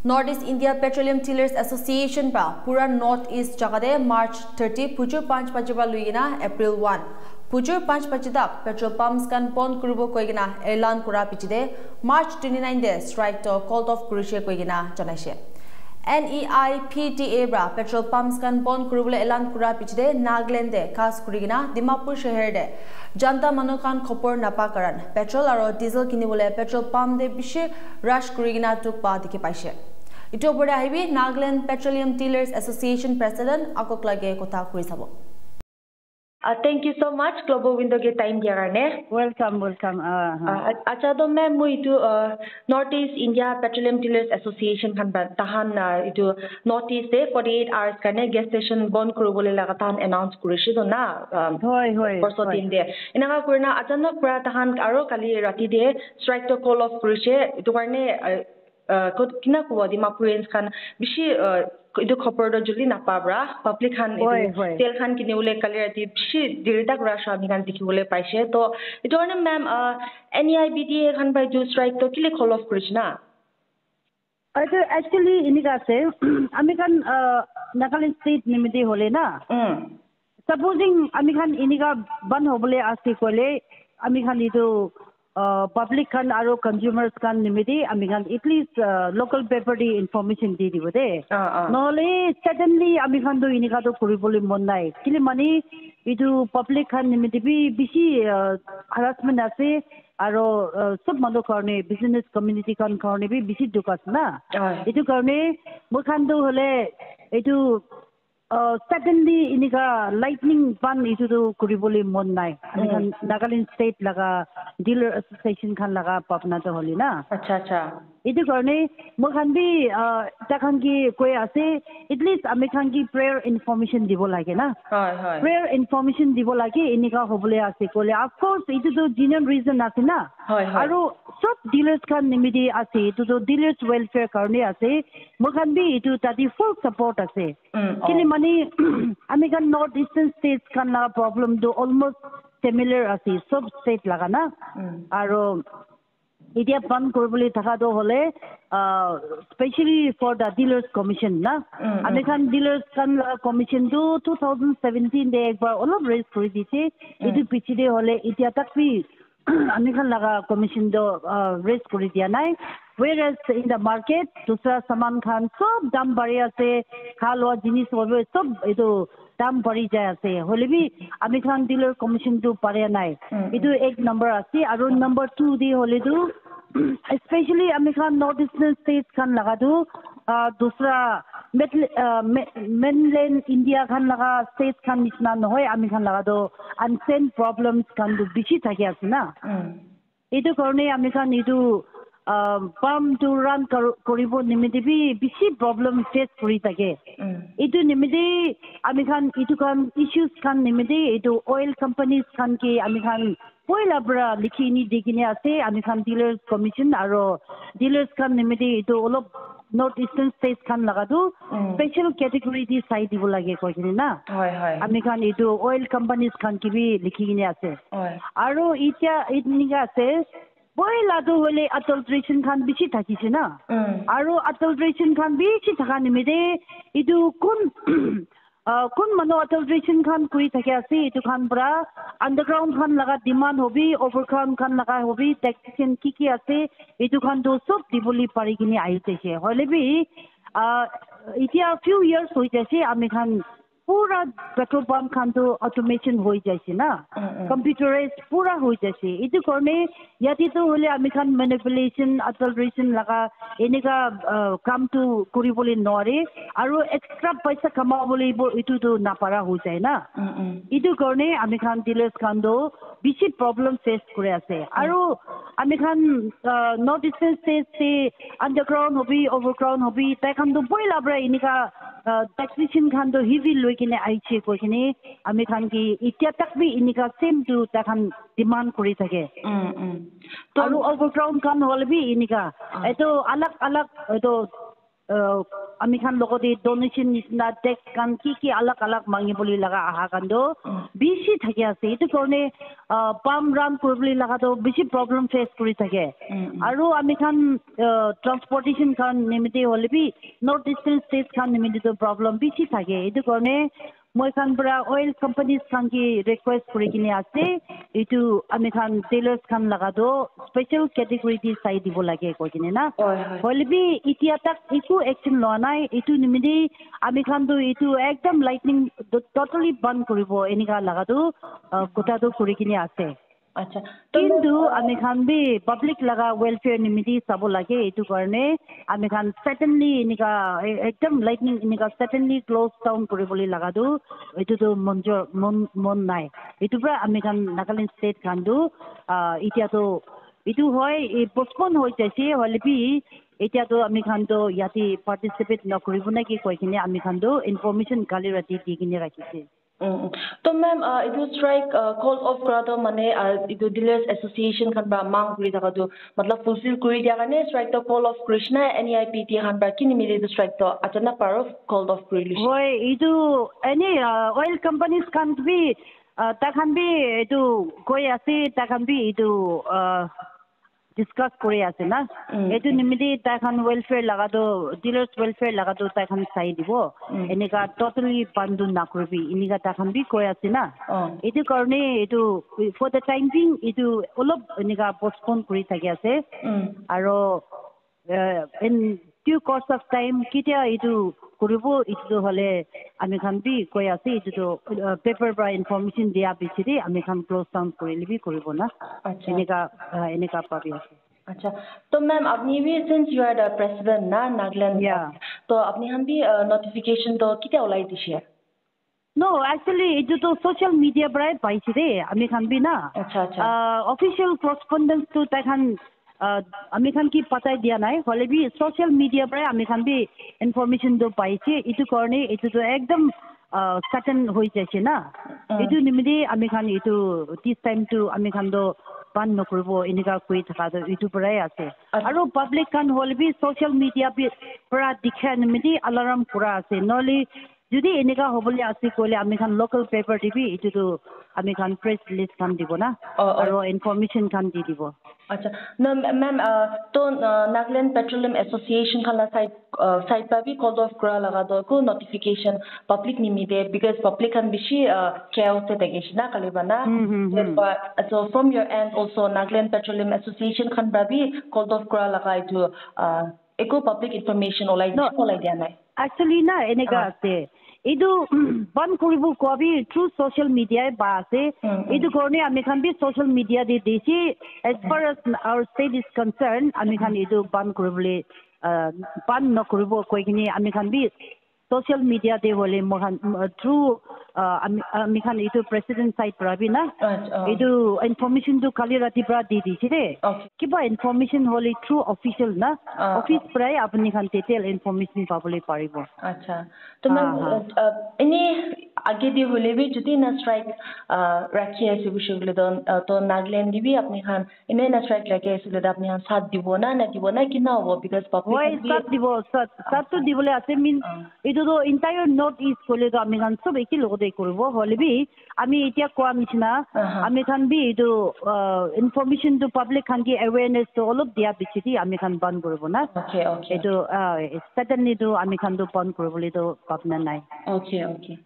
North East India Petroleum Tillers Association pa pura North East jagade March 30 pujur 5 pajiba luigina April 1 pujur 5 pajidak petrol pumps kan pon kuribo koigina elan kura pichide March 29 de strike to called off kurishe koigina janaise NEIPTA bra petrol pumps kan pon kuribole elan kura pichide Nagaland de khas kurigina Dimapur shehar de janta manu khan khopor napa karan petrol aro diesel kinibole petrol pump de bishi rush kurigina tuk pa dikhi paise Ito bode ahibi Nagaland Petroleum Tillers Association President Akok lage kotha kuri sabo. Thank you so much Global Window ke time diya karne. Welcome. Acha to ma'am mo itu North East India Petroleum Tillers Association kan tahan itu North East de 48 hours karne gas station bond kuribole laga tahan announce kurishi to na. Hoi. Porso team de. Inanga kurna achanak pura tahan aro kali rati de strike to call off kurishe itu karne kina ko Dimapurians kan bishi idu khopor do juli napabra public khan tel khan kine ule kalerati bishi dirita rush ami kan dikhibole paise to idu one ma'am NEIPTA khan by do strike to kile call off krishna actually iniga se ami kan Nagaland state nimidi hole na supposing ami kan iniga ban hobole asti kole ami kan idu public kan aro consumers kan nimidi ami kan at least local paper di information di dibode nole suddenly ami kan do inika do kuribole mon nai kile mani idu public kan nimidi bi bisi harassment ase aro sob manu karne business community kan karne bi bisi dukas na itu karne mo kan do hole itu suddenly inika lightning ban itu do kuribole mon nai Nagaland state laga dealer association khan laga papna to holi na acha itu karne mo khan bi takhan ki koi ase at least ami khan ki prayer information dibo lage na prayer information dibo lage inika hobole ase kole of course itu to genuine reason ase na aro sob dealers khan nimidi ase itu to dealers welfare karne ase mo khan bi itu tati full support ase kile mani ami kan north eastern states kan la problem do almost similar ase sob state laga na aro idia ban koribole thaka do hole especially for the dealers commission na ami kan dealers kan commission do 2017 de ekbar olop raise kori dise idu pichide hole idia tak bi ami kan laga commission do raise kori dia nai whereas in the market dusra saman khan sob dam bari ase khalwa jinis hobe sob edu dam bari jay ase hole bi ami khan dealer commission do pare nai edu ek number ase aro number 2 di hole du especially ami khan north eastern states khan laga du dusra mainland India khan laga states khan nisna nohoy ami khan laga do unseen problems khan du bishi thaki ase na edu karone ami khan edu pump to run koribo nimidi bi bishi problem face kori take edu nimidi ami khan edu kan issues kan nimidi edu oil companies kan ki ami khan poila bra likhini digine ase ami khan dealers commission aro dealers kan nimidi edu olop north eastern states kan laga du special category di side dibo lage koikini na ami khan edu oil companies kan ki bi likhini ase aro itia itniga ase boila do hole adulteration khan bishi thakise na aro adulteration khan bishi thaka nimide idu kun mano adulteration khan kuri thake ase itu khan pura underground khan laga demand hobi overground khan laga hobi taxation ki ase itu khan do sob diboli pari kini aite che hole bi itia few years hoi jase ami khan pura petrol pump khan to automation hoi jaise na computerized pura hoi jaise itu karne yati to hole ami khan manipulation adulteration laga enika kam to kuribole nore aro extra paisa kamabole itu to napara hoi jai na itu karne ami khan dealers khan do bishi problem face kore ase aro ami khan north eastern states se underground hobi overground hobi tai khan do boila bra enika taxation khan do heavy loikine aiche koikine ami khan ki itia tak bi inika same to ta khan demand kori thake to overground khan hol bi inika eto alag eto আমি খান লগতে donation নিচিনা tax কান কি আলাগ আলাগ মাঙিবলি লাগা আহা কান্দো বেছি থাকে আছে এইটো কাৰণে পাম ৰান কৰিবলৈ লাগাতো বেছি প্ৰব্লেম ফেচ কৰি থাকে আৰু আমি খান ট্ৰান্সপৰ্টেশন খান নিমিতে হলে বি নৰ্থ ইষ্টাৰ্ণ ষ্টেট খান নিমিতে প্ৰব্লেম বেছি থাকে এইটো কাৰণে মই খান পৰা অইল কোম্পানিজ খান কি ৰিকুৱেষ্ট কৰি কিনে আছে এইটো আমি খান টেলাৰ্স খান লাগাতো স্পেশাল কেটেগৰী দি চাই দিব লাগে কৈ কিনে না হলে বি এতিয়া তাক একো একশন লোৱা নাই এইটো নিমিতে আমি খান তো এইটো একদম লাইটনিং টোটালি বন্ধ কৰিব এনেকা লাগাতো কথাটো কৰি কিনে আছে আচ্ছা কিন্তু আমি খান বি পাব্লিক লাগা ওয়েলফেয়াৰ নিমিতি চাব লাগে এইটো কাৰণে আমি খান সাৰ্টেনলি এনেকা একদম লাইটনিং এনেকা সাৰ্টেনলি ক্লোজ ডাউন কৰিবলৈ লাগাটো এইটো মন নাই এইটো পৰা আমি খান নাগালেণ্ড ষ্টেট খানটো এতিয়াতো এইটো হয় পোষ্টপন হৈ যাইছে হলে বি এতিয়াতো আমি খানতো ইয়াতে পাৰ্টিচিপেট নকৰিব নেকি কৈ কিনে আমি খানতো ইনফৰমেশ্যন কালি ৰাতি দি কিনে ৰাখিছে তো ম্যাম ইটো স্ট্ৰাইক কল অফ কৰাটো মানে ইটো ডিলাৰ্স এছ'চিয়েশ্যন খান বা মাং কৰি থাকাটো মতলব ফুলফিল কৰি দিয়া কাৰণে স্ট্ৰাইকটো কল অফ কৃষ্ণা NEIPT খান বা কি নিমিলে ইটো স্ট্ৰাইকটো আচানক পাৰ কল অফ কৰি লৈছে হয় এইটো এনে অইল কোম্পানিজ খান বি তাখান বি এইটো কৈ আছে তাখান বি এইটো ডিসকাস কৰি আছে না এইটো নিমিতে তাখান ওয়েলফেয়াৰ লাগাতো ডিলাৰ্স ওয়েলফেয়াৰ লাগাতো তাখান চাই দিব এনেকা টোটালি বন্ধ নকৰিবি এনেকা তাখান বি কৈ আছে না এইটো কাৰণে এইটো ফৰ দ্য টাইম বিং এইটো অলপ এনেকা পোষ্টপন কৰি থাকি আছে আৰু in due course of time কেতিয়া এইটো কৰিব এইটো হলে আমি খান বি কৈ আছে এইটো পেপাৰ পৰা ইনফৰমেশ্যন দিয়া পিছতে আমি খান ক্লোজ ডাউন কৰি লিবি কৰিব না এনেকা পাবি আছে अच्छा तो मैम अपनी भी since you are the president ना नागालैंड तो अपनी हम भी नोटिफिकेशन तो कितना ओलाई दिशे No, actually, itu to social media berai paisi de. Ami khan bhi na. अच्छा Official correspondence to takhan ami khan ki patai diya nai. Hole bhi social media berai ami khan bhi information do paisi. Itu korne itu to ekdam certain hoi jaise na. Itu nimidi ami khan itu this time to ami khan do ban nokribo enika koi thaka do itu berai ase. Aro public khan hole bhi social media bhi pura dikha nimidi alarm pura ase. Noli যদি এনেকা হবলে আছে কইলে আমি খান local paper দিবি এটো আমি খান press release খান দিব না আর ইনফরমেশন খান দি দিব अच्छा ना मैम तो नागालैंड पेट्रोलियम एसोसिएशन खाला साइड पर भी कॉल ऑफ करा लगा दो को नोटिफिकेशन पब्लिक निमी दे बिकॉज़ पब्लिक खान बिशी chaos से तगेश ना कलेबना so from your end also Nagaland petroleum association खान भी कॉल ऑफ करा लगा इतो एको पब्लिक इन्फॉर्मेशन ओलाई दिया ना actually na eneka ase idu ban koribu kobi through social media ba ase idu korne ami khan bi social media de desi as far as our state is concerned ami khan idu ban koribole ban nokoribo koi kini ami khan bi social media de hole mohan through ami khan idu president side prabi na idu information do kali rati pra di di chide kiba information hole through official na office prai apni khan detail information pabole paribo acha to ma'am any आगे दी होले भी जुदी ना strike रखी है सिबुशुले तो नागालैंड दी भी अपनी खान इन्हें ना स्ट्राइक रखे है सिले अपनी खान साथ दिबो ना कि ना हो बिकॉज़ पब्लिक वही साथ दिबो साथ तो दिबोले आते मीन इतो तो एंटायर नॉर्थ ईस्ट कोले तो आमी खान सब एकी लोगो दे करबो होले भी आमी इतिया कोआ मिछना आमी खान भी इतो इनफॉरमेशन तो पब्लिक खान की अवेयरनेस तो ऑल ऑफ दिया बिचिति आमी खान बंद करबो ना ओके इतो सडनली तो आमी खान तो बंद करबोले तो पापना नाइ ओके